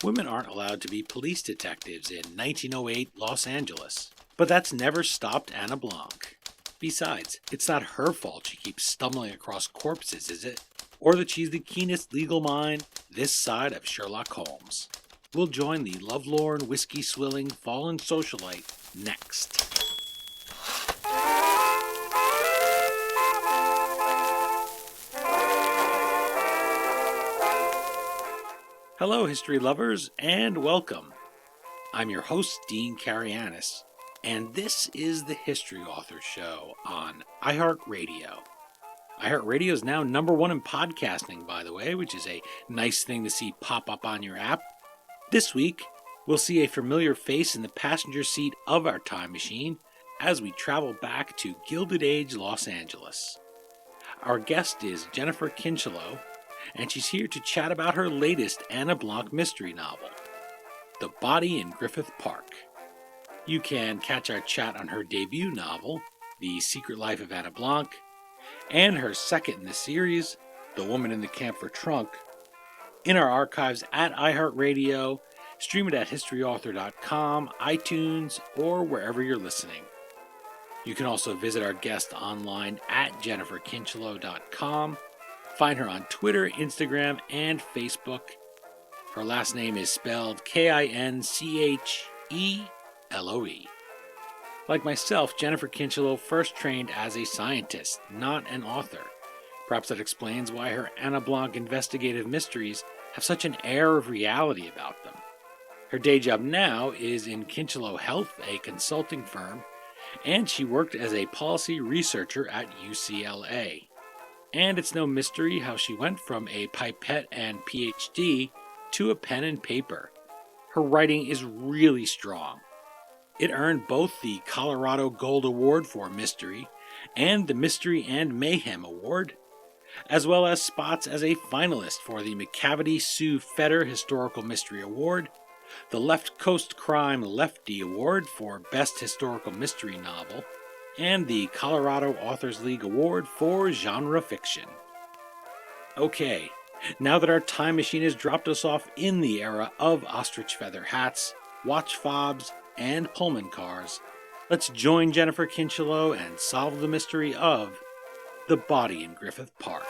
Women aren't allowed to be police detectives in 1908 Los Angeles. But that's never stopped Anna Blanc. Besides, it's not her fault she keeps stumbling across corpses, is it? Or that she's the keenest legal mind this side of Sherlock Holmes. We'll join the lovelorn, whiskey-swilling, fallen socialite next. Hello, history lovers, and welcome. I'm your host, Dean Karayanis, and this is the History Author Show on iHeartRadio. iHeartRadio is now #1 in podcasting, by the way, which is a nice thing to see pop up on your app. This week, we'll see a familiar face in the passenger seat of our time machine as we travel back to Gilded Age Los Angeles. Our guest is Jennifer Kincheloe, and she's here to chat about her latest Anna Blanc mystery novel, The Body in Griffith Park. You can catch our chat on her debut novel, The Secret Life of Anna Blanc, and her second in the series, The Woman in the Camphor Trunk, in our archives at iHeartRadio, stream it at historyauthor.com, iTunes, or wherever you're listening. You can also visit our guest online at jenniferkincheloe.com. Find her on Twitter, Instagram, and Facebook. Her last name is spelled Kincheloe. Like myself, Jennifer Kincheloe first trained as a scientist, not an author. Perhaps that explains why her Anna Blanc investigative mysteries have such an air of reality about them. Her day job now is in KicheloeHealth, a consulting firm, and she worked as a policy researcher at UCLA. And it's no mystery how she went from a pipette and PhD to a pen and paper. Her writing is really strong. It earned both the Colorado Gold Award for Mystery and the Mystery and Mayhem Award, as well as spots as a finalist for the MacAvirty Sue Fetter Historical Mystery Award, the Left Coast Crime Lefty Award for Best Historical Mystery Novel, and the Colorado Authors League Award for Genre Fiction. Okay, now that our time machine has dropped us off in the era of ostrich feather hats, watch fobs, and Pullman cars, let's join Jennifer Kincheloe and solve the mystery of The Body in Griffith Park.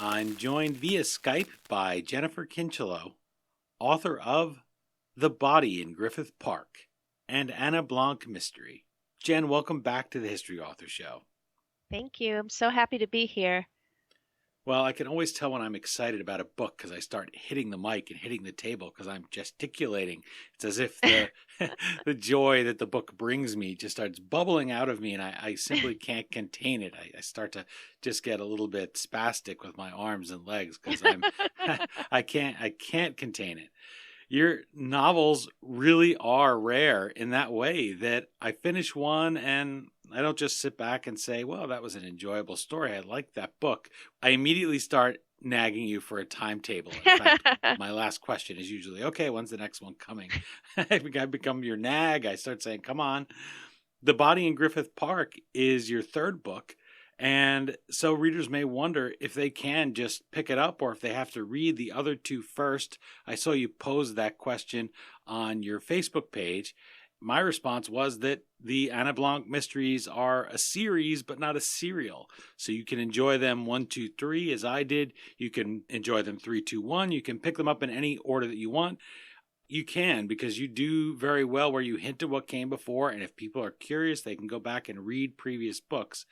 I'm joined via Skype by Jennifer Kincheloe, author of The Body in Griffith Park and Anna Blanc Mystery. Jen, welcome back to the History Author Show. Thank you. I'm so happy to be here. Well, I can always tell when I'm excited about a book because I start hitting the mic and hitting the table because I'm gesticulating. It's as if the the joy that the book brings me just starts bubbling out of me, and I simply can't contain it. I start to just get a little bit spastic with my arms and legs because I can't contain it. Your novels really are rare in that way that I finish one and I don't just sit back and say, well, that was an enjoyable story. I like that book. I immediately start nagging you for a timetable. In fact, my last question is usually, okay, when's the next one coming? I become your nag. I start saying, come on. The Body in Griffith Park is your third book. And so readers may wonder if they can just pick it up or if they have to read the other two first. I saw you pose that question on your Facebook page. My response was that the Anna Blanc mysteries are a series, but not a serial. So you can enjoy them 1, 2, 3 as I did. You can enjoy them 3, 2, 1. You can pick them up in any order that you want. You can, because you do very well where you hint at what came before. And if people are curious, they can go back and read previous books.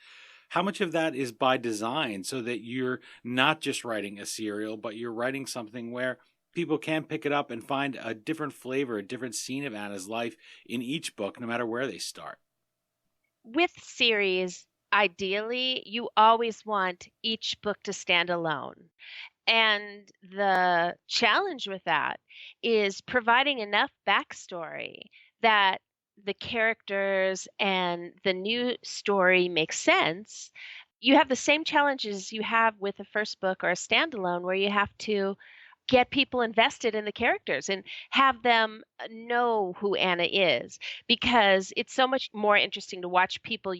How much of that is by design so that you're not just writing a serial, but you're writing something where people can pick it up and find a different flavor, a different scene of Anna's life in each book, no matter where they start? With series, ideally, you always want each book to stand alone. And the challenge with that is providing enough backstory that the characters and the new story make sense. You have the same challenges you have with a first book or a standalone where you have to get people invested in the characters and have them know who Anna is, because it's so much more interesting to watch people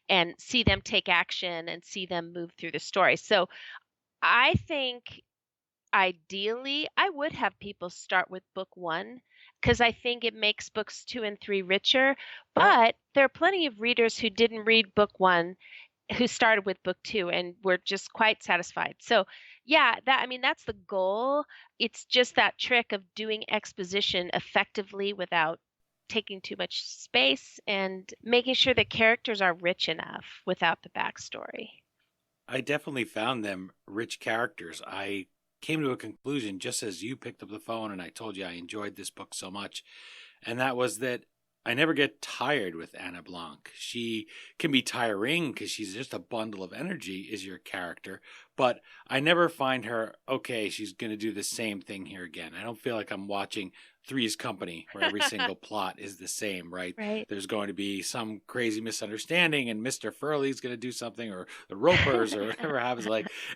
and see them take action and see them move through the story. So I think ideally I would have people start with book 1 because I think it makes books 2 and 3 richer, but there are plenty of readers who didn't read book 1 who started with book 2 and were just quite satisfied. So yeah, that's the goal. It's just that trick of doing exposition effectively without taking too much space and making sure the characters are rich enough without the backstory. I definitely found them rich characters. I came to a conclusion just as you picked up the phone and I told you I enjoyed this book so much. And that was that I never get tired with Anna Blanc. She can be tiring because she's just a bundle of energy, is your character. But I never find her, okay, she's going to do the same thing here again. I don't feel like I'm watching Three's Company where every single plot is the same, right? Right. There's going to be some crazy misunderstanding and Mr. Furley's going to do something, or the Ropers or whatever happens.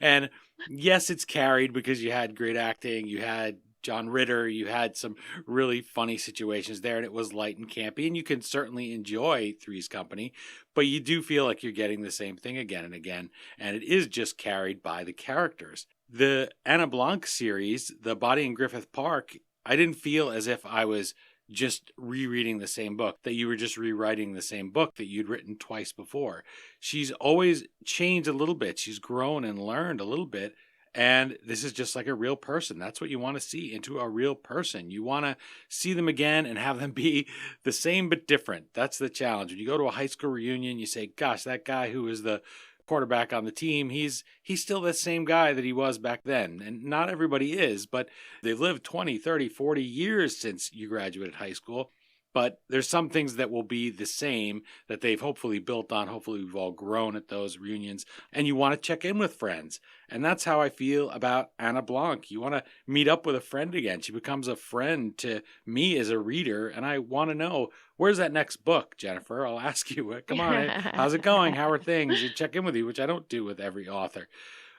And yes, it's carried because you had great acting, you had John Ritter, you had some really funny situations there, and it was light and campy, and you can certainly enjoy Three's Company, but you do feel like you're getting the same thing again and again, and it is just carried by the characters. The Anna Blanc series, The Body in Griffith Park, I didn't feel as if I was just rereading the same book, that you were just rewriting the same book that you'd written twice before. She's always changed a little bit. She's grown and learned a little bit. And this is just like a real person. That's what you want to see into a real person. You want to see them again and have them be the same but different. That's the challenge. When you go to a high school reunion, you say, gosh, that guy who was the quarterback on the team, he's still the same guy that he was back then. And not everybody is, but they've lived 20, 30, 40 years since you graduated high school. But there's some things that will be the same that they've hopefully built on. Hopefully we've all grown at those reunions. And you want to check in with friends. And that's how I feel about Anna Blanc. You want to meet up with a friend again. She becomes a friend to me as a reader. And I want to know, where's that next book, Jennifer? I'll ask you, come on, how's it going? How are things? And check in with you, which I don't do with every author.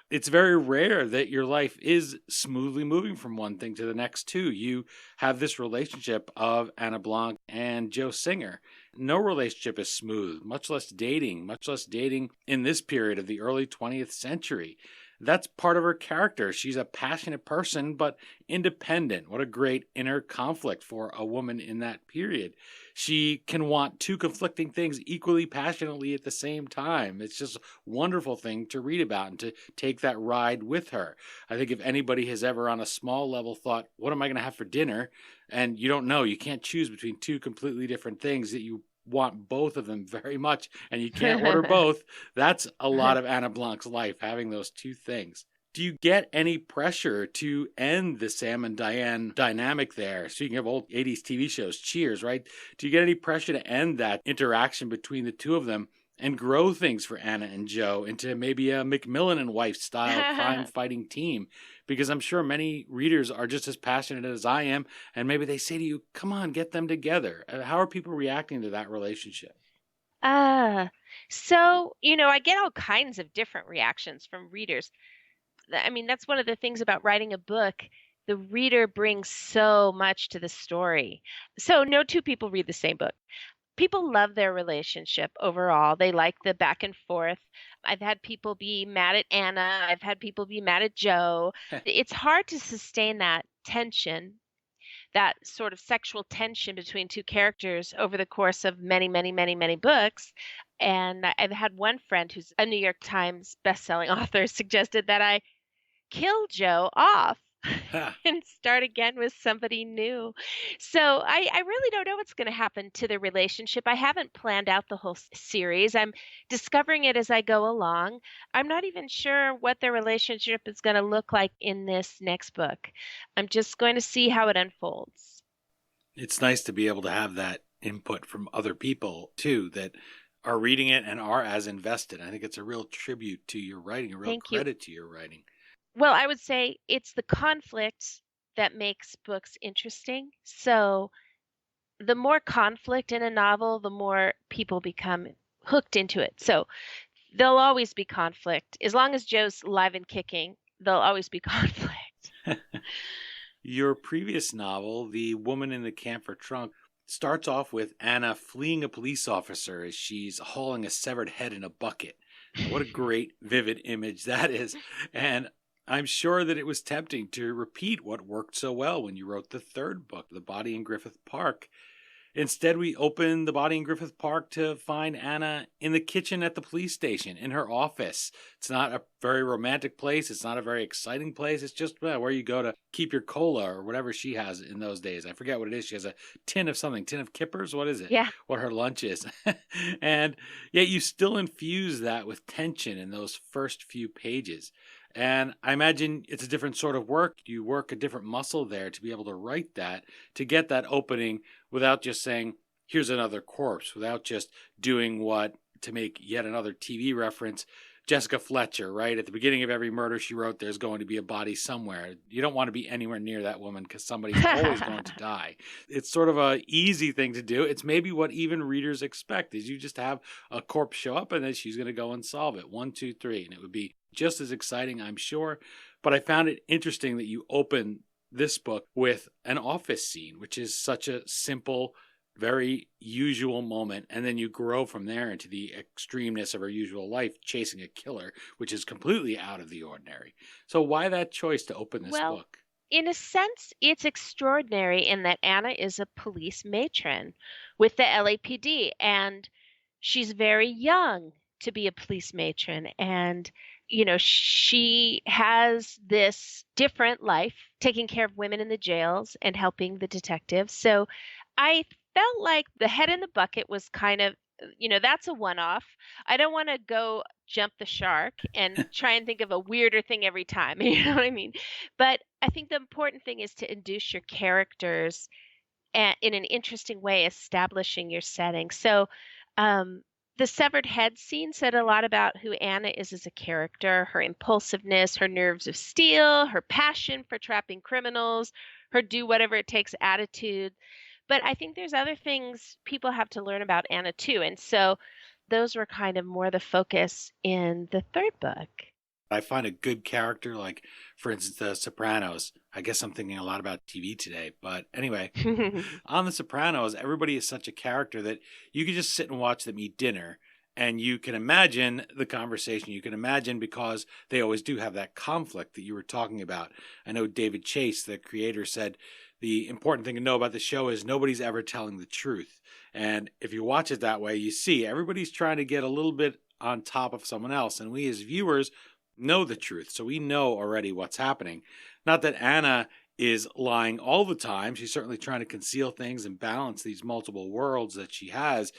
It's very rare that your life is smoothly moving from one thing to the next, too. You have this relationship of Anna Blanc and Joe Singer. No relationship is smooth, much less dating in this period of the early 20th century. That's part of her character. She's a passionate person, but independent. What a great inner conflict for a woman in that period. She can want two conflicting things equally passionately at the same time. It's just a wonderful thing to read about and to take that ride with her. I think if anybody has ever on a small level thought, what am I going to have for dinner? And you don't know, you can't choose between two completely different things that you want both of them very much and you can't order both. That's a lot of Anna Blanc's life, having those two things. Do you get any pressure to end the Sam and Diane dynamic there? Speaking of old 80s TV shows, Cheers, right? Do you get any pressure to end that interaction between the two of them and grow things for Anna and Joe into maybe a Macmillan and wife style crime-fighting team? Because I'm sure many readers are just as passionate as I am, and maybe they say to you, come on, get them together. How are people reacting to that relationship? So, I get all kinds of different reactions from readers. That's one of the things about writing a book. The reader brings so much to the story. So no two people read the same book. People love their relationship overall. They like the back and forth. I've had people be mad at Anna. I've had people be mad at Joe. It's hard to sustain that tension, that sort of sexual tension between two characters over the course of many, many, many, many books. And I've had one friend who's a New York Times bestselling author suggested that I kill Joe off and start again with somebody new. So I really don't know what's going to happen to the relationship. I haven't planned out the whole series. I'm discovering it as I go along. I'm not even sure what their relationship is going to look like in this next book. I'm just going to see how it unfolds. It's nice to be able to have that input from other people, too, that are reading it and are as invested. I think it's a real tribute to your writing, a real credit to your writing. Well, I would say it's the conflict that makes books interesting. So the more conflict in a novel, the more people become hooked into it. So there'll always be conflict. As long as Joe's live and kicking, there'll always be conflict. Your previous novel, The Woman in the Camphor Trunk, starts off with Anna fleeing a police officer as she's hauling a severed head in a bucket. What a great, vivid image that is. And I'm sure that it was tempting to repeat what worked so well when you wrote the third book, The Body in Griffith Park. Instead, we open The Body in Griffith Park to find Anna in the kitchen at the police station, in her office. It's not a very romantic place. It's not a very exciting place. It's just where you go to keep your cola or whatever she has in those days. I forget what it is. She has a tin of something, tin of kippers. What is it? Yeah. What her lunch is. And yet you still infuse that with tension in those first few pages. And I imagine it's a different sort of work. You work a different muscle there to be able to write that, to get that opening without just saying, here's another corpse, without just doing what, to make yet another TV reference, Jessica Fletcher, right? At the beginning of every murder she wrote, there's going to be a body somewhere. You don't want to be anywhere near that woman because somebody's always going to die. It's sort of a easy thing to do. It's maybe what even readers expect is you just have a corpse show up and then she's going to go and solve it. 1, 2, 3. And it would be just as exciting, I'm sure. But I found it interesting that you open this book with an office scene, which is such a simple, very usual moment, and then you grow from there into the extremeness of her usual life, chasing a killer, which is completely out of the ordinary. So why that choice to open this book? In a sense, it's extraordinary in that Anna is a police matron with the LAPD, and she's very young to be a police matron. And, she has this different life, taking care of women in the jails and helping the detectives. So I felt like the head in the bucket was kind of, that's a one-off. I don't want to go jump the shark and try and think of a weirder thing every time. You know what I mean? But I think the important thing is to induce your characters in an interesting way, establishing your setting. So the severed head scene said a lot about who Anna is as a character, her impulsiveness, her nerves of steel, her passion for trapping criminals, her do whatever it takes attitude. But I think there's other things people have to learn about Anna too. And so those were kind of more the focus in the third book. I find a good character, like, for instance, The Sopranos. I guess I'm thinking a lot about TV today. But anyway, on The Sopranos, everybody is such a character that you can just sit and watch them eat dinner. And you can imagine the conversation. You can imagine, because they always do have that conflict that you were talking about. I know David Chase, the creator, said the important thing to know about the show is nobody's ever telling the truth. And if you watch it that way, you see everybody's trying to get a little bit on top of someone else. And we as viewers know the truth. So we know already what's happening. Not that Anna is lying all the time. She's certainly trying to conceal things and balance these multiple worlds that she has.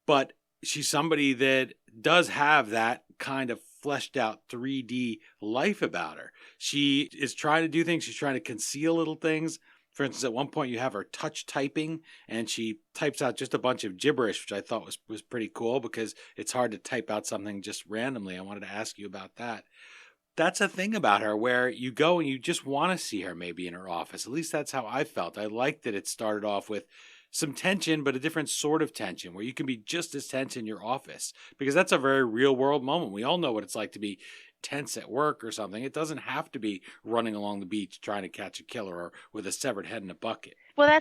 But she's somebody that does have that kind of fleshed out 3D life about her. She is trying to do things. She's trying to conceal little things. For instance, at one point you have her touch typing and she types out just a bunch of gibberish, which I thought was pretty cool because it's hard to type out something just randomly. I wanted to ask you about that. That's a thing about her where you go and you just want to see her maybe in her office. At least that's how I felt. I liked that it started off with some tension, but a different sort of tension where you can be just as tense in your office, because that's a very real world moment. We all know what it's like to be tense at work or something. It doesn't have to be running along the beach trying to catch a killer or with a severed head in a bucket. Well, I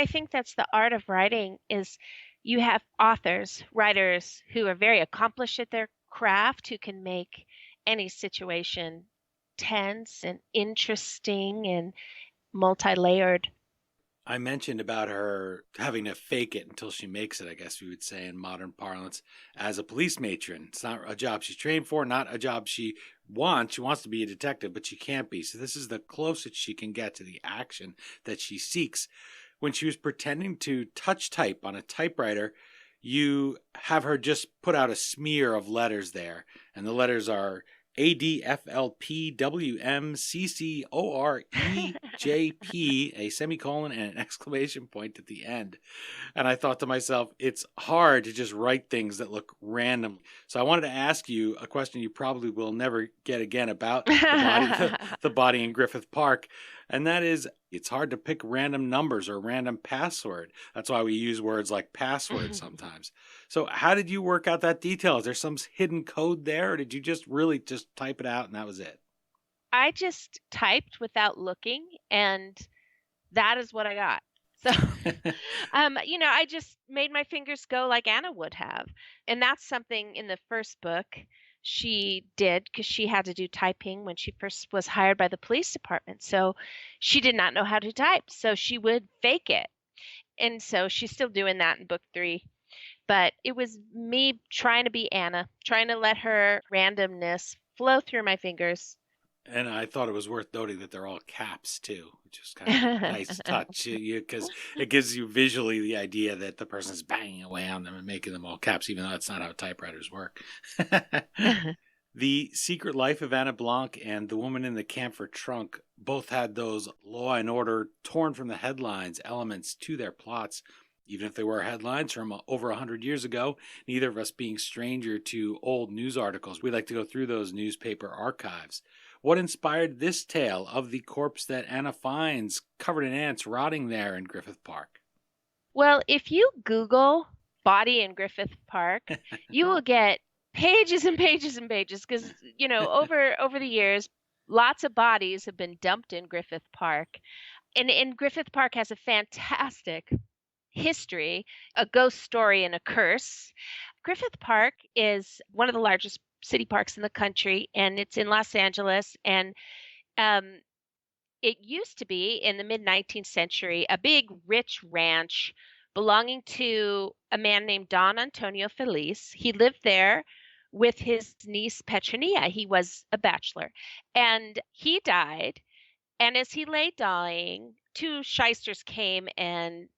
think that's the art of writing is you have authors, writers who are very accomplished at their craft, who can make any situation tense and interesting and multi-layered. I mentioned about her having to fake it until she makes it, I guess we would say in modern parlance, as a police matron. It's not a job she's trained for, not a job she wants. She wants to be a detective, but she can't be. So this is the closest she can get to the action that she seeks. When she was pretending to touch type on a typewriter, you have her just put out a smear of letters there. And the letters are ADFLPWMCCOREJP, a semicolon and an exclamation point at the end. And I thought to myself, it's hard to just write things that look random. So I wanted to ask you a question you probably will never get again about the body in Griffith Park. And that is, it's hard to pick random numbers or random password. That's why we use words like password sometimes. So how did you work out that detail? Is there some hidden code there, or did you just really just type it out and that was it? I just typed without looking, and that is what I got. So, I just made my fingers go like Anna would have. And that's something in the first book she did because she had to do typing when she first was hired by the police department. So she did not know how to type. So she would fake it. And so she's still doing that in book 3. But it was me trying to be Anna, trying to let her randomness flow through my fingers. And I thought it was worth noting that they're all caps too, which is kind of a nice touch, because it gives you visually the idea that the person's banging away on them and making them all caps, even though that's not how typewriters work. The Secret Life of Anna Blanc and The Woman in the Camphor Trunk both had those Law and Order torn from the headlines elements to their plots. Even if they were headlines from over 100 years ago, neither of us being stranger to old news articles, we like to go through those newspaper archives. What inspired this tale of the corpse that Anna finds covered in ants rotting there in Griffith Park? Well, if you Google body in Griffith Park, you will get pages and pages and pages because, over the years, lots of bodies have been dumped in Griffith Park. And Griffith Park has a fantastic history, a ghost story and a curse. Griffith Park is one of the largest city parks in the country, and it's in Los Angeles. And it used to be in the mid-19th century a big, rich ranch belonging to a man named Don Antonio Feliz. He lived there with his niece Petronilla. He was a bachelor, and he died. And as he lay dying, 2 shysters came and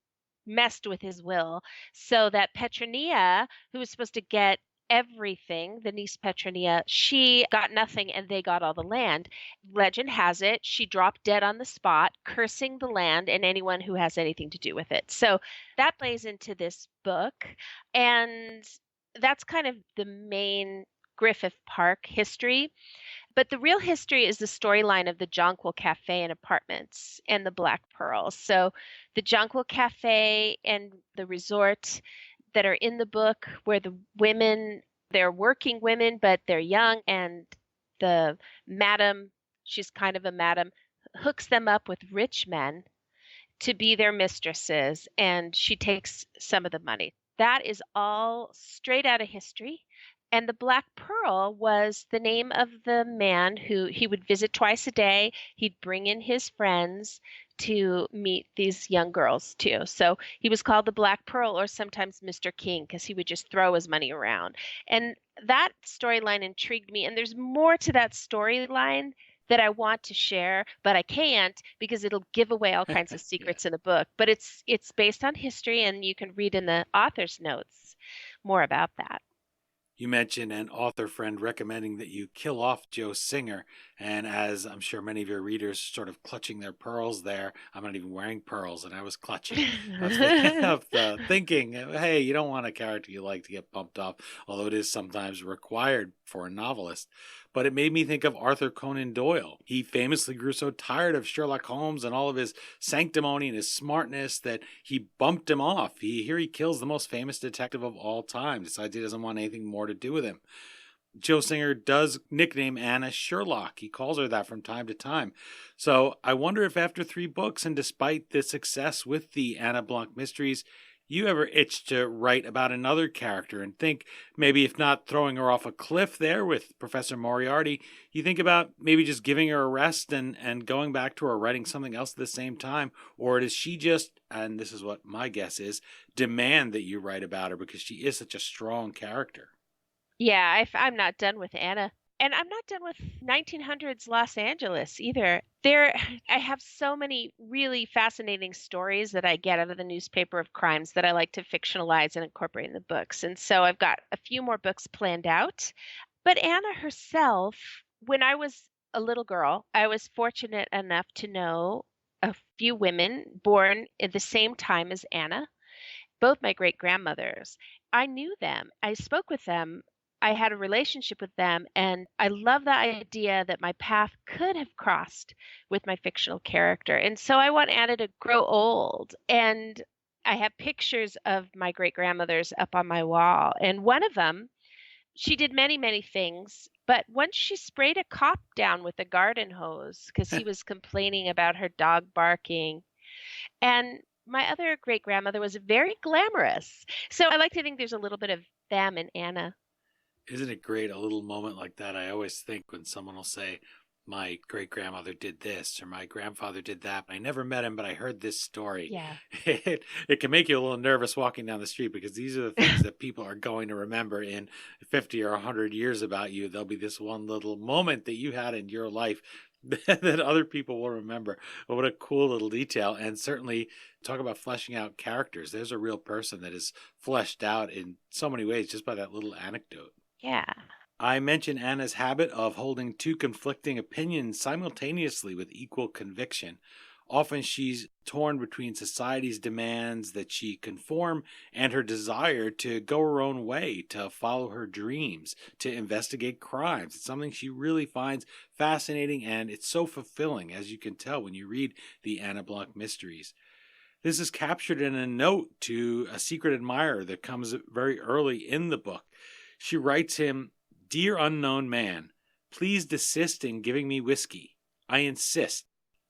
messed with his will so that Petronilla, who was supposed to get everything, the niece Petronilla, she got nothing and they got all the land. Legend has it she dropped dead on the spot, cursing the land and anyone who has anything to do with it. So that plays into this book, and that's kind of the main Griffith Park history. But the real history is the storyline of the Jonquil Cafe and Apartments and the Black Pearl. So the Jonquil Cafe and the resort that are in the book where the women, they're working women, but they're young, and the madam, she's kind of a madam, hooks them up with rich men to be their mistresses, and she takes some of the money. That is all straight out of history. And the Black Pearl was the name of the man who he would visit twice a day. He'd bring in his friends to meet these young girls too. So he was called the Black Pearl, or sometimes Mr. King, because he would just throw his money around. And that storyline intrigued me. And there's more to that storyline that I want to share, but I can't because it'll give away all kinds of secrets in the book. But it's based on history, and you can read in the author's notes more about that. You mentioned an author friend recommending that you kill off Joe Singer. And as I'm sure many of your readers sort of clutching their pearls there, I'm not even wearing pearls, and I was clutching of the thinking, hey, you don't want a character you like to get bumped off, although it is sometimes required for a novelist. But it made me think of Arthur Conan Doyle. He famously grew so tired of Sherlock Holmes and all of his sanctimony and his smartness that he bumped him off. Here he kills the most famous detective of all time, decides he doesn't want anything more to do with him. Joe Singer does nickname Anna Sherlock. He calls her that from time to time. So I wonder if after 3 books, and despite the success with the Anna Blanc mysteries, you ever itched to write about another character and think maybe, if not throwing her off a cliff there with Professor Moriarty, you think about maybe just giving her a rest and going back to her, writing something else at the same time? Or does she just, and this is what my guess is, demand that you write about her because she is such a strong character? Yeah, I'm not done with Anna. And I'm not done with 1900s Los Angeles either. I have so many really fascinating stories that I get out of the newspaper of crimes that I like to fictionalize and incorporate in the books. And so I've got a few more books planned out. But Anna herself, when I was a little girl, I was fortunate enough to know a few women born at the same time as Anna, both my great grandmothers. I knew them, I spoke with them, I had a relationship with them, and I love the idea that my path could have crossed with my fictional character. And so I want Anna to grow old. And I have pictures of my great grandmothers up on my wall. And one of them she did many, many things, but once she sprayed a cop down with a garden hose because he was complaining about her dog barking. And my other great grandmother was very glamorous. So I like to think there's a little bit of them in Anna. Isn't it great, a little moment like that? I always think when someone will say, my great grandmother did this or my grandfather did that. I never met him, but I heard this story. Yeah. It can make you a little nervous walking down the street because these are the things that people are going to remember in 50 or 100 years about you. There'll be this one little moment that you had in your life that other people will remember. But what a cool little detail. And certainly talk about fleshing out characters. There's a real person that is fleshed out in so many ways just by that little anecdote. Yeah. I mentioned Anna's habit of holding two conflicting opinions simultaneously with equal conviction. Often she's torn between society's demands that she conform and her desire to go her own way, to follow her dreams, to investigate crimes. It's something she really finds fascinating, and it's so fulfilling, as you can tell when you read the Anna Blanc mysteries. This is captured in a note to a secret admirer that comes very early in the book. She writes him, "Dear unknown man, please desist in giving me whiskey. I insist,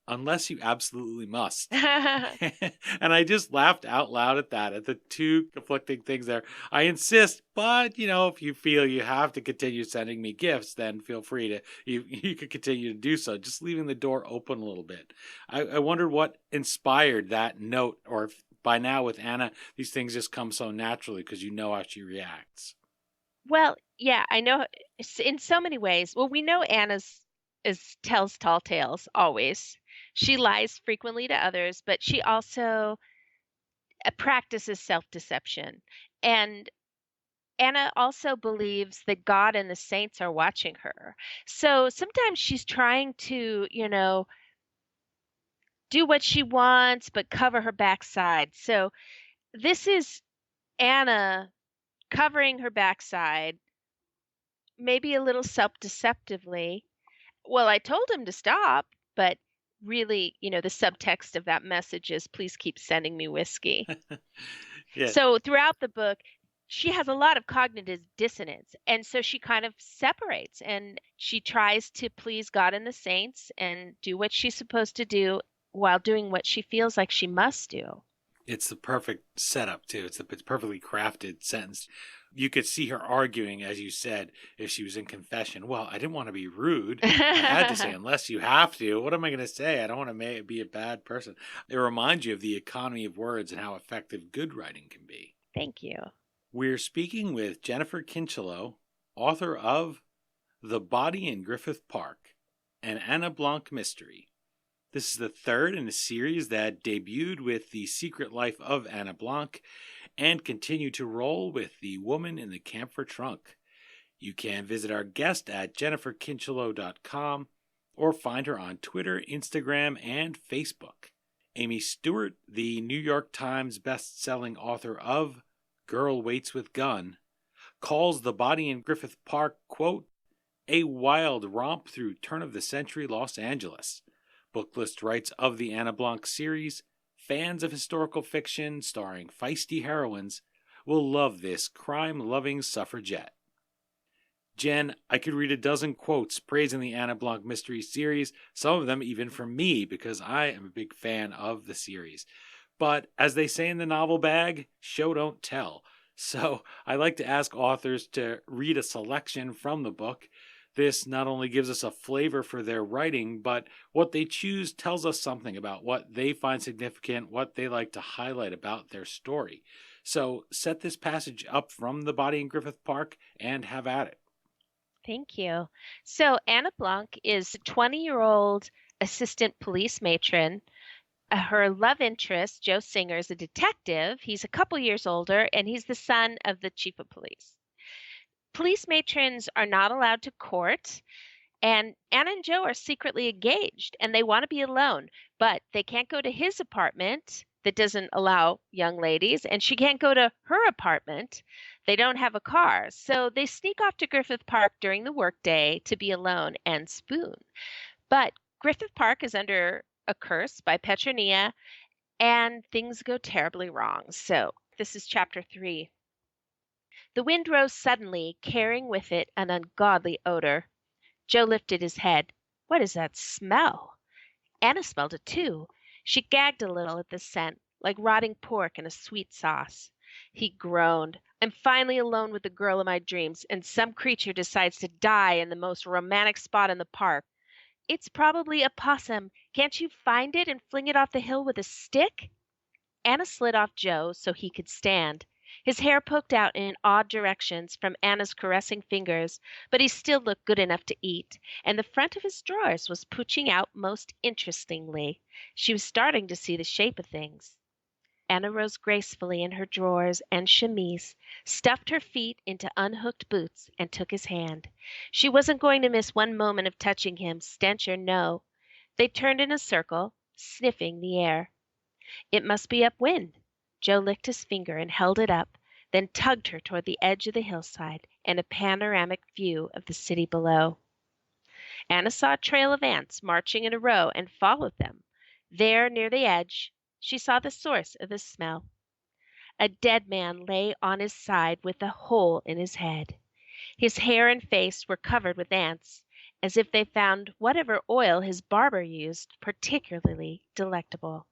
unless you absolutely must." And I just laughed out loud at that, at the two conflicting things there. I insist, but, if you feel you have to continue sending me gifts, then feel free to, you could continue to do so, just leaving the door open a little bit. I wondered what inspired that note, or if by now with Anna, these things just come so naturally because you know how she reacts. Well, yeah, I know in so many ways. Well, we know Anna's tells tall tales always. She lies frequently to others, but she also practices self-deception. And Anna also believes that God and the saints are watching her. So sometimes she's trying to, do what she wants, but cover her backside. So this is Anna covering her backside, maybe a little self-deceptively. Well, I told him to stop, but really, the subtext of that message is please keep sending me whiskey. Yeah. So throughout the book, she has a lot of cognitive dissonance. And so she kind of separates and she tries to please God and the saints and do what she's supposed to do while doing what she feels like she must do. It's the perfect setup, too. It's perfectly crafted sentence. You could see her arguing, as you said, if she was in confession. Well, I didn't want to be rude. I had to say, unless you have to. What am I going to say? I don't want to be a bad person. It reminds you of the economy of words and how effective good writing can be. Thank you. We're speaking with Jennifer Kincheloe, author of The Body in Griffith Park, an Anna Blanc mystery. This is the third in a series that debuted with The Secret Life of Anna Blanc and continued to roll with The Woman in the Camphor Trunk. You can visit our guest at jenniferkincheloe.com or find her on Twitter, Instagram, and Facebook. Amy Stewart, the New York Times best-selling author of Girl Waits with Gun, calls The Body in Griffith Park, quote, a wild romp through turn-of-the-century Los Angeles. Booklist writes of the Anna Blanc series, fans of historical fiction starring feisty heroines will love this crime-loving suffragette. Jen, I could read a dozen quotes praising the Anna Blanc mystery series, some of them even from me because I am a big fan of the series. But as they say in the novel bag, show don't tell. So I like to ask authors to read a selection from the book. This not only gives us a flavor for their writing, but what they choose tells us something about what they find significant, what they like to highlight about their story. So set this passage up from The Body in Griffith Park and have at it. Thank you. So Anna Blanc is a 20-year-old assistant police matron. Her love interest, Joe Singer, is a detective. He's a couple years older, and he's the son of the chief of police. Police matrons are not allowed to court, and Anna and Joe are secretly engaged, and they want to be alone, but they can't go to his apartment that doesn't allow young ladies, and she can't go to her apartment. They don't have a car, so they sneak off to Griffith Park during the workday to be alone and spoon. But Griffith Park is under a curse by Petronia, and things go terribly wrong. So this is chapter 3. The wind rose suddenly, carrying with it an ungodly odor. Joe lifted his head. What is that smell? Anna smelled it too. She gagged a little at the scent, like rotting pork in a sweet sauce. He groaned. I'm finally alone with the girl of my dreams, and some creature decides to die in the most romantic spot in the park. It's probably a possum. Can't you find it and fling it off the hill with a stick? Anna slid off Joe so he could stand. His hair poked out in odd directions from Anna's caressing fingers, but he still looked good enough to eat, and the front of his drawers was pooching out most interestingly. She was starting to see the shape of things. Anna rose gracefully in her drawers and chemise, stuffed her feet into unhooked boots, and took his hand. She wasn't going to miss one moment of touching him, stench or no. They turned in a circle, sniffing the air. It must be upwind. Joe licked his finger and held it up, then tugged her toward the edge of the hillside and a panoramic view of the city below. Anna saw a trail of ants marching in a row and followed them. There, near the edge, she saw the source of the smell. A dead man lay on his side with a hole in his head. His hair and face were covered with ants, as if they found whatever oil his barber used particularly delectable.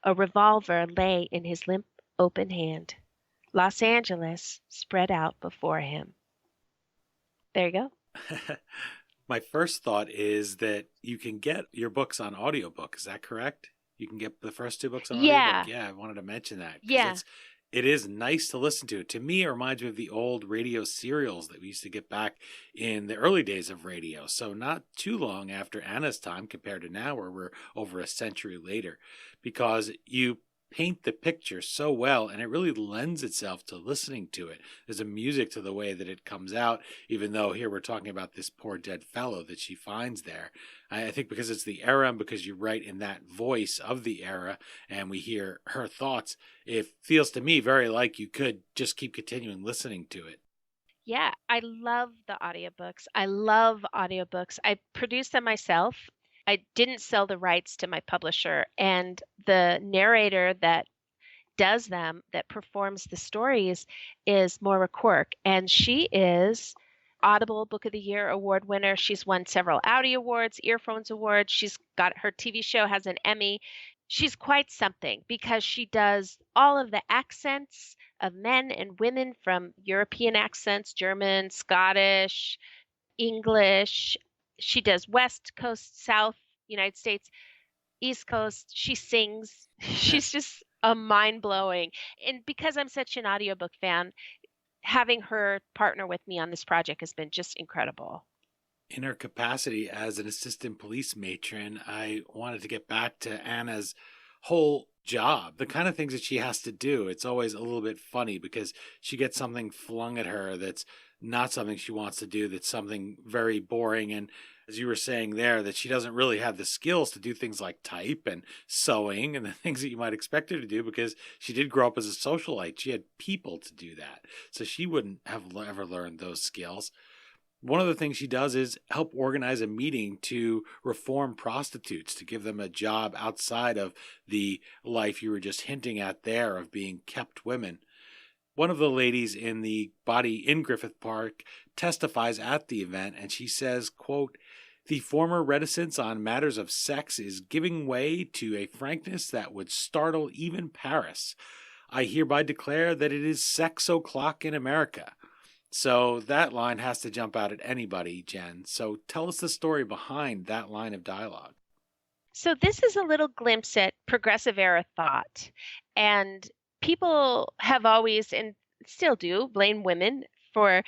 A revolver lay in his limp, open hand. Los Angeles spread out before him. There you go. My first thought is that you can get your books on audiobook. Is that correct? You can get the first two books on audiobook? Yeah, I wanted to mention that. Yeah. It is nice to listen to. To me, it reminds me of the old radio serials that we used to get back in the early days of radio. So not too long after Anna's time compared to now, where we're over a century later, because you paint the picture so well, and it really lends itself to listening to it. There's a music to the way that it comes out, even though here we're talking about this poor dead fellow that she finds there. I think because it's the era and because you write in that voice of the era and we hear her thoughts, it feels to me very like you could just keep continuing listening to it. Yeah, I love the audiobooks. I love audiobooks. I produce them myself. I didn't sell the rights to my publisher, and the narrator that does them, that performs the stories, is Maura Quirk, and she is Audible Book of the Year award winner. She's won several Audi Awards, Earphones Awards. She's got her TV show has an Emmy. She's quite something because she does all of the accents of men and women, from European accents, German, Scottish, English. She does West Coast, South, United States, East Coast. She sings. She's just a mind-blowing. And because I'm such an audiobook fan, having her partner with me on this project has been just incredible. In her capacity as an assistant police matron, I wanted to get back to Anna's whole job, the kind of things that she has to do. It's always a little bit funny because she gets something flung at her that's not something she wants to do, that's something very boring. And as you were saying there, that she doesn't really have the skills to do things like type and sewing and the things that you might expect her to do, because she did grow up as a socialite. She had people to do that. So she wouldn't have ever learned those skills. One of the things she does is help organize a meeting to reform prostitutes, to give them a job outside of the life you were just hinting at there of being kept women. One of the ladies in the body in Griffith Park testifies at the event, and she says, quote, "The former reticence on matters of sex is giving way to a frankness that would startle even Paris. I hereby declare that it is sex o'clock in America." So that line has to jump out at anybody, Jen. So tell us the story behind that line of dialogue. So this is a little glimpse at progressive era thought. And people have always, and still do, blame women for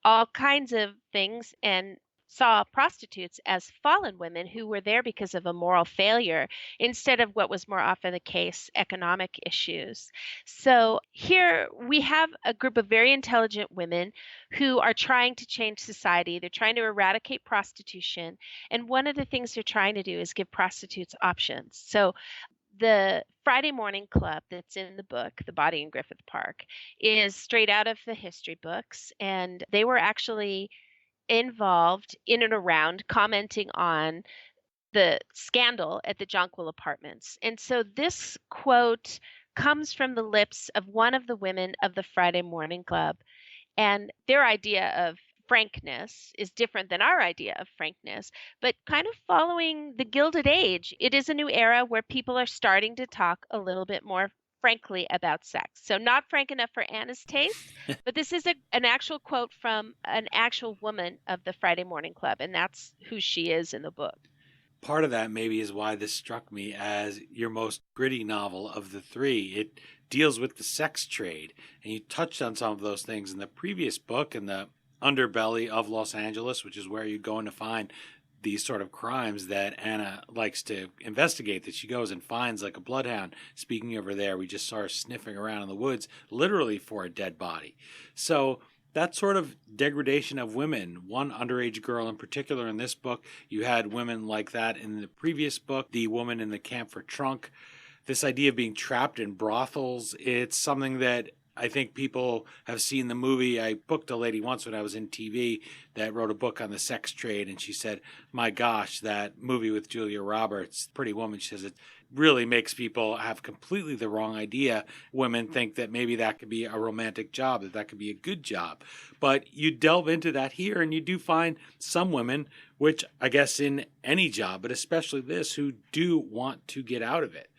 all kinds of things and saw prostitutes as fallen women who were there because of a moral failure instead of what was more often the case, economic issues. So here we have a group of very intelligent women who are trying to change society. They're trying to eradicate prostitution. And one of the things they're trying to do is give prostitutes options. So the Friday Morning Club that's in the book, The Body in Griffith Park, is straight out of the history books. And they were actually involved in and around commenting on the scandal at the Jonquil Apartments. And so this quote comes from the lips of one of the women of the Friday Morning Club. And their idea of frankness is different than our idea of frankness, but kind of following the Gilded Age. It is a new era where people are starting to talk a little bit more frankly about sex. So not frank enough for Anna's taste, but this is an actual quote from an actual woman of the Friday Morning Club, and that's who she is in the book. Part of that maybe is why this struck me as your most gritty novel of the three. It deals with the sex trade, and you touched on some of those things in the previous book, in the underbelly of Los Angeles, which is where you're going to find these sort of crimes that Anna likes to investigate, that she goes and finds like a bloodhound. Speaking of her there, we just saw her sniffing around in the woods, literally for a dead body. So that sort of degradation of women, one underage girl in particular in this book, you had women like that in the previous book, the woman in the camphor trunk, this idea of being trapped in brothels. It's something that I think people have seen the movie. I booked a lady once when I was in TV that wrote a book on the sex trade, and she said, my gosh, that movie with Julia Roberts, Pretty Woman, she says it really makes people have completely the wrong idea. Women think that maybe that could be a romantic job, that could be a good job. But you delve into that here, and you do find some women, which I guess in any job, but especially this, who do want to get out of it.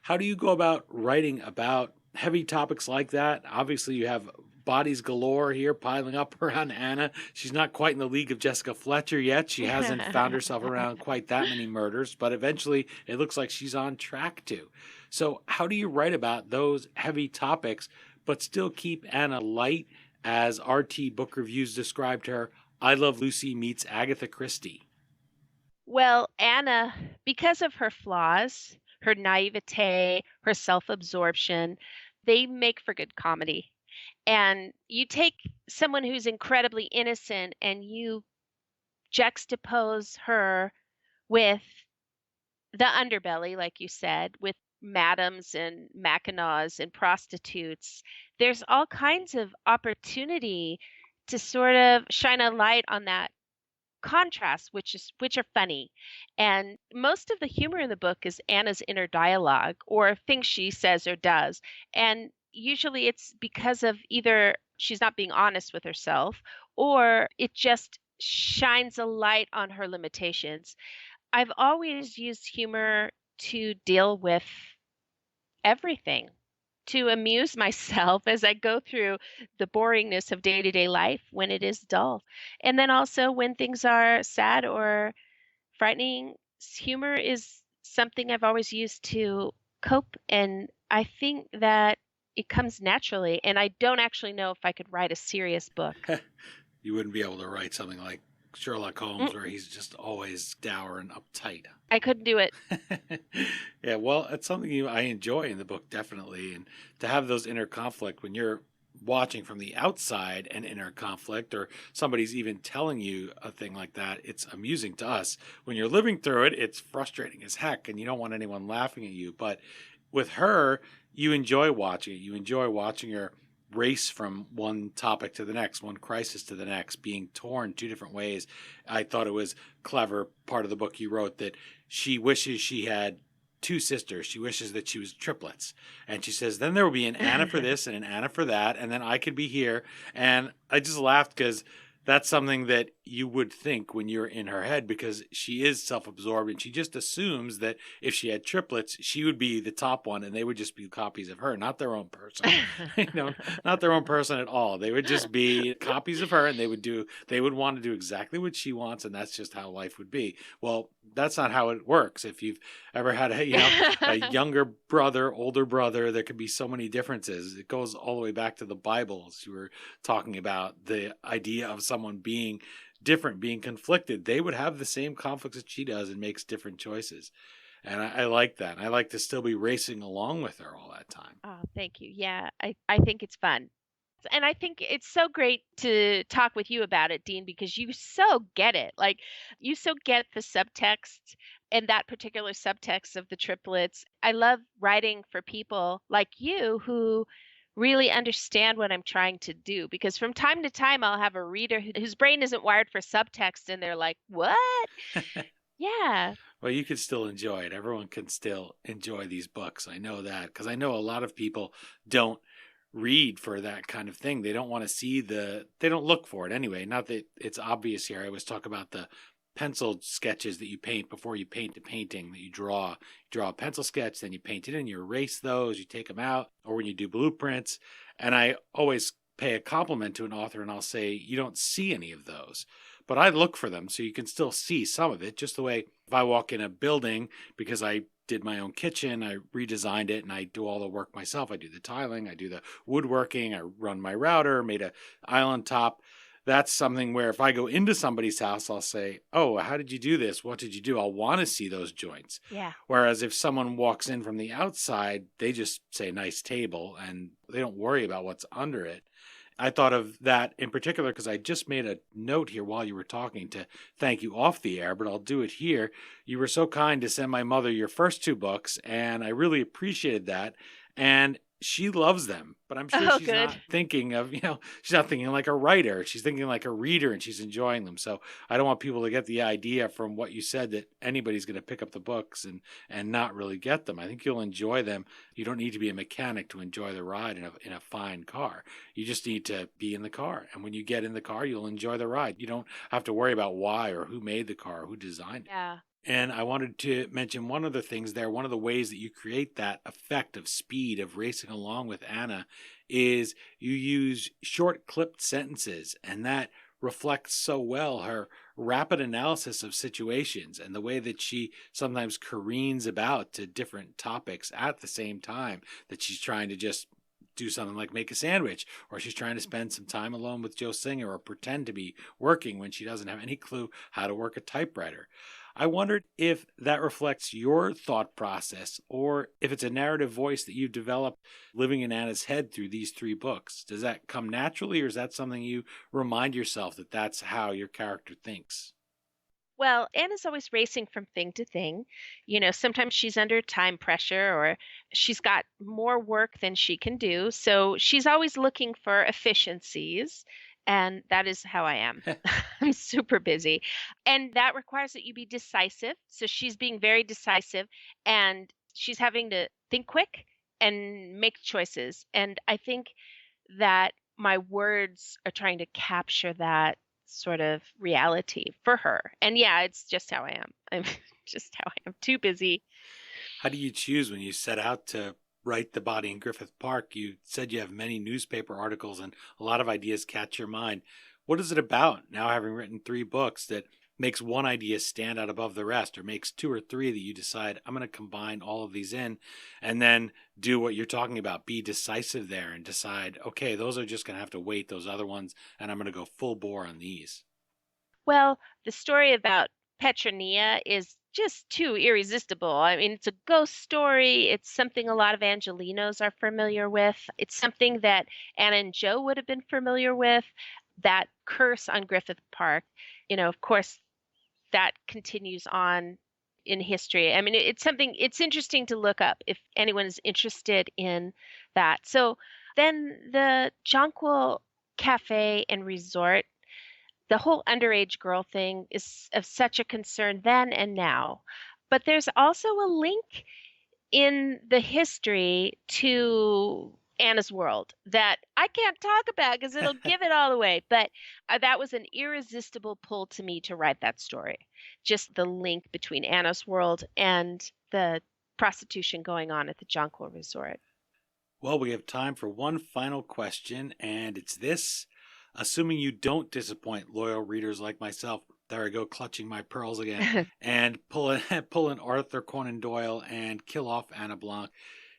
How do you go about writing about heavy topics like that? Obviously, you have bodies galore here piling up around Anna. She's not quite in the league of Jessica Fletcher yet. She hasn't found herself around quite that many murders, but eventually it looks like she's on track to. So how do you write about those heavy topics, but still keep Anna light? As RT Book Reviews described her, I Love Lucy meets Agatha Christie. Well, Anna, because of her flaws, her naivete, her self-absorption, they make for good comedy. And you take someone who's incredibly innocent and you juxtapose her with the underbelly, like you said, with madams and mackinaws and prostitutes. There's all kinds of opportunity to sort of shine a light on that contrast, which are funny. And most of the humor in the book is Anna's inner dialogue or things she says or does. And usually it's because of either she's not being honest with herself or it just shines a light on her limitations. I've always used humor to deal with everything, to amuse myself as I go through the boringness of day-to-day life when it is dull. And then also when things are sad or frightening, humor is something I've always used to cope. And I think that it comes naturally. And I don't actually know if I could write a serious book. You wouldn't be able to write something like Sherlock Holmes where he's just always dour and uptight. I couldn't do it. Yeah, well, it's something I enjoy in the book, definitely. And to have those inner conflict when you're watching from the outside, an inner conflict, or somebody's even telling you a thing like that, it's amusing to us. When you're living through it, it's frustrating as heck, and you don't want anyone laughing at you. But with her, you enjoy watching it. You enjoy watching her race from one topic to the next, one crisis to the next, being torn two different ways. I thought it was clever part of the book you wrote that she wishes she had two sisters. She wishes that she was triplets. And she says, then there will be an Anna for this and an Anna for that, and then I could be here. And I just laughed because that's something that you would think when you're in her head, because she is self-absorbed and she just assumes that if she had triplets, she would be the top one and they would just be copies of her, not their own person. Not their own person at all. They would just be copies of her and they would want to do exactly what she wants, and that's just how life would be. Well, that's not how it works. If you've ever had a younger brother, older brother, there could be so many differences. It goes all the way back to the Bible, as you were talking about, the idea of someone being different, being conflicted. They would have the same conflicts that she does and makes different choices. And I like that. I like to still be racing along with her all that time. Oh, thank you. Yeah, I think it's fun. And I think it's so great to talk with you about it, Dean, because you so get it. Like, you so get the subtext and that particular subtext of the triplets. I love writing for people like you who really understand what I'm trying to do, because from time to time I'll have a reader whose brain isn't wired for subtext and they're like, what? Yeah. Well, you can still enjoy it. Everyone can still enjoy these books. I know that because I know a lot of people don't read for that kind of thing. They don't want to see they don't look for it anyway. Not that it's obvious here. I always talk about the pencil sketches that you paint before you paint a painting that you draw. You draw a pencil sketch, then you paint it in, you erase those, you take them out, or when you do blueprints. And I always pay a compliment to an author and I'll say, you don't see any of those. But I look for them so you can still see some of it, just the way if I walk in a building because I did my own kitchen, I redesigned it and I do all the work myself. I do the tiling, I do the woodworking, I run my router, made a island top. That's something where if I go into somebody's house, I'll say, oh, how did you do this? What did you do? I'll want to see those joints. Yeah. Whereas if someone walks in from the outside, they just say nice table and they don't worry about what's under it. I thought of that in particular because I just made a note here while you were talking to thank you off the air, but I'll do it here. You were so kind to send my mother your first 2 books, and I really appreciated that. And she loves them, but I'm sure she's not thinking of, she's not thinking like a writer. She's thinking like a reader, and she's enjoying them. So I don't want people to get the idea from what you said that anybody's going to pick up the books and not really get them. I think you'll enjoy them. You don't need to be a mechanic to enjoy the ride in a fine car. You just need to be in the car. And when you get in the car, you'll enjoy the ride. You don't have to worry about why or who made the car or who designed it. Yeah. And I wanted to mention one of the things there. One of the ways that you create that effect of speed, of racing along with Anna, is you use short clipped sentences. And that reflects so well her rapid analysis of situations and the way that she sometimes careens about to different topics at the same time, that she's trying to just do something like make a sandwich, or she's trying to spend some time alone with Joe Singer, or pretend to be working when she doesn't have any clue how to work a typewriter. I wondered if that reflects your thought process, or if it's a narrative voice that you've developed living in Anna's head through these 3 books. Does that come naturally, or is that something you remind yourself that that's how your character thinks? Well, Anna's always racing from thing to thing. Sometimes she's under time pressure or she's got more work than she can do. So she's always looking for efficiencies. And that is how I am. I'm super busy. And that requires that you be decisive. So she's being very decisive and she's having to think quick and make choices. And I think that my words are trying to capture that sort of reality for her. And yeah, it's just how I am. I'm just how I am. Too busy. How do you choose when you set out to write The Body in Griffith Park? You said you have many newspaper articles and a lot of ideas catch your mind. What is it about, now having written 3 books, that makes one idea stand out above the rest, or makes 2 or 3 that you decide, I'm going to combine all of these in, and then do what you're talking about, be decisive there and decide, okay, those are just going to have to wait, those other ones, and I'm going to go full bore on these? Well, the story about Petronia is just too irresistible. I mean, it's a ghost story. It's something a lot of Angelinos are familiar with. It's something that Anna and Joe would have been familiar with. That curse on Griffith Park, of course, that continues on in history. I mean, it's interesting to look up if anyone is interested in that. So then the Jonquil Cafe and Resort, the whole underage girl thing is of such a concern then and now. But there's also a link in the history to Anna's world that I can't talk about because it'll give it all away. But that was an irresistible pull to me to write that story. Just the link between Anna's world and the prostitution going on at the Jonquil Resort. Well, we have time for one final question, and it's this. Assuming you don't disappoint loyal readers like myself, there I go clutching my pearls again, and pull an Arthur Conan Doyle and kill off Anna Blanc.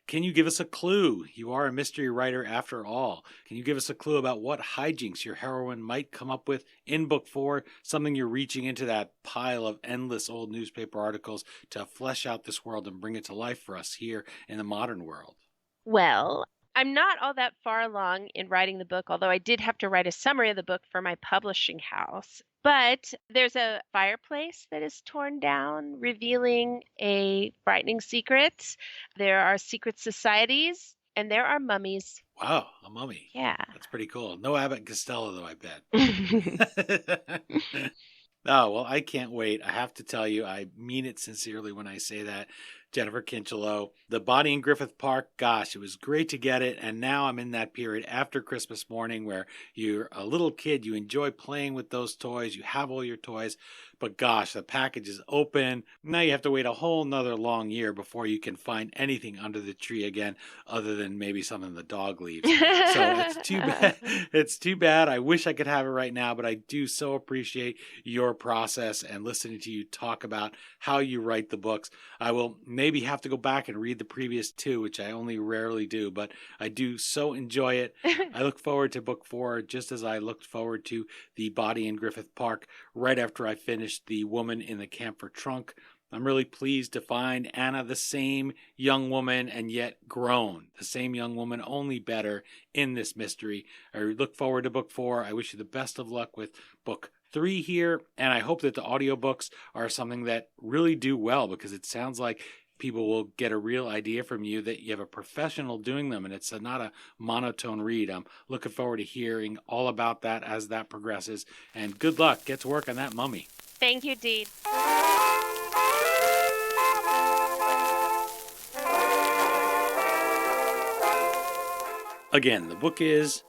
Can you give us a clue? You are a mystery writer after all. Can you give us a clue about what hijinks your heroine might come up with in book 4? Something you're reaching into that pile of endless old newspaper articles to flesh out this world and bring it to life for us here in the modern world. Well, I'm not all that far along in writing the book, although I did have to write a summary of the book for my publishing house. But there's a fireplace that is torn down, revealing a frightening secret. There are secret societies, and there are mummies. Wow, a mummy. Yeah. That's pretty cool. No Abbott and Costello, though, I bet. Oh, well, I can't wait. I have to tell you, I mean it sincerely when I say that. Jennifer Kincheloe. The Body in Griffith Park, gosh, it was great to get it. And now I'm in that period after Christmas morning where you're a little kid, you enjoy playing with those toys, you have all your toys. But gosh, the package is open. Now you have to wait a whole nother long year before you can find anything under the tree again, other than maybe something the dog leaves. So it's too bad. It's too bad. I wish I could have it right now, but I do so appreciate your process and listening to you talk about how you write the books. I will maybe have to go back and read the previous two, which I only rarely do, but I do so enjoy it. I look forward to book 4 just as I looked forward to The Body in Griffith Park right after I finished The Woman in the Camphor Trunk. I'm really pleased to find Anna the same young woman and yet grown. The same young woman, only better in this mystery. I look forward to book 4. I wish you the best of luck with book 3 here, and I hope that the audiobooks are something that really do well, because it sounds like people will get a real idea from you that you have a professional doing them and it's not a monotone read. I'm looking forward to hearing all about that as that progresses, and good luck. Get to work on that mummy. Thank you, Dean. Again, the book is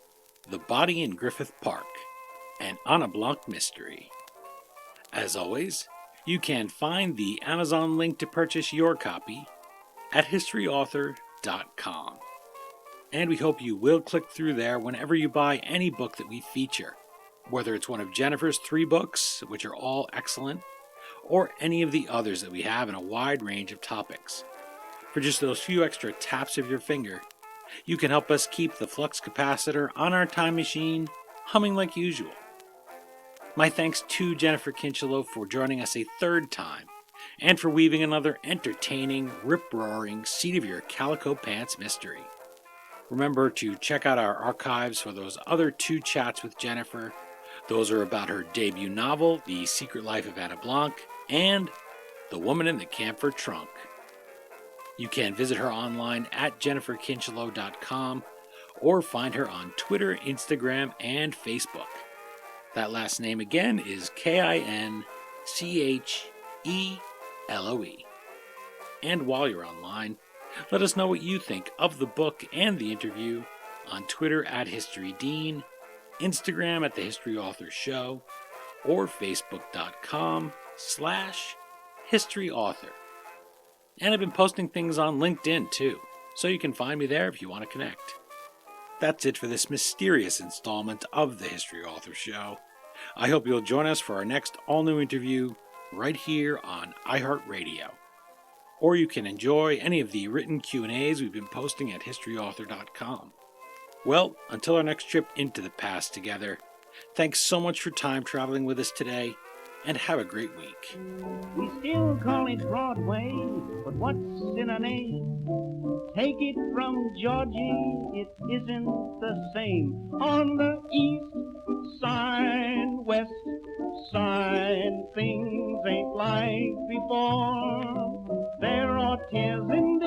The Body in Griffith Park, an Anna Blanc mystery. As always, you can find the Amazon link to purchase your copy at historyauthor.com. And we hope you will click through there whenever you buy any book that we feature, whether it's one of Jennifer's 3 books, which are all excellent, or any of the others that we have in a wide range of topics. For just those few extra taps of your finger, you can help us keep the flux capacitor on our time machine humming like usual. My thanks to Jennifer Kincheloe for joining us a 3rd time, and for weaving another entertaining, rip-roaring, seat-of-your-calico-pants mystery. Remember to check out our archives for those other 2 chats with Jennifer. Those are about her debut novel, The Secret Life of Anna Blanc, and The Woman in the Camphor Trunk. You can visit her online at jenniferkincheloe.com or find her on Twitter, Instagram, and Facebook. That last name again is Kincheloe. And while you're online, let us know what you think of the book and the interview on Twitter at HistoryDean, Instagram at The History Author Show, or Facebook.com/HistoryAuthor. And I've been posting things on LinkedIn too, so you can find me there if you want to connect. That's it for this mysterious installment of The History Author Show. I hope you'll join us for our next all-new interview right here on iHeartRadio. Or you can enjoy any of the written Q&As we've been posting at historyauthor.com. Well, until our next trip into the past together, thanks so much for time traveling with us today, and have a great week. We still call it Broadway, but what's in a name? Take it from Georgie, it isn't the same. On the east side, west side, things ain't like before. There are tears in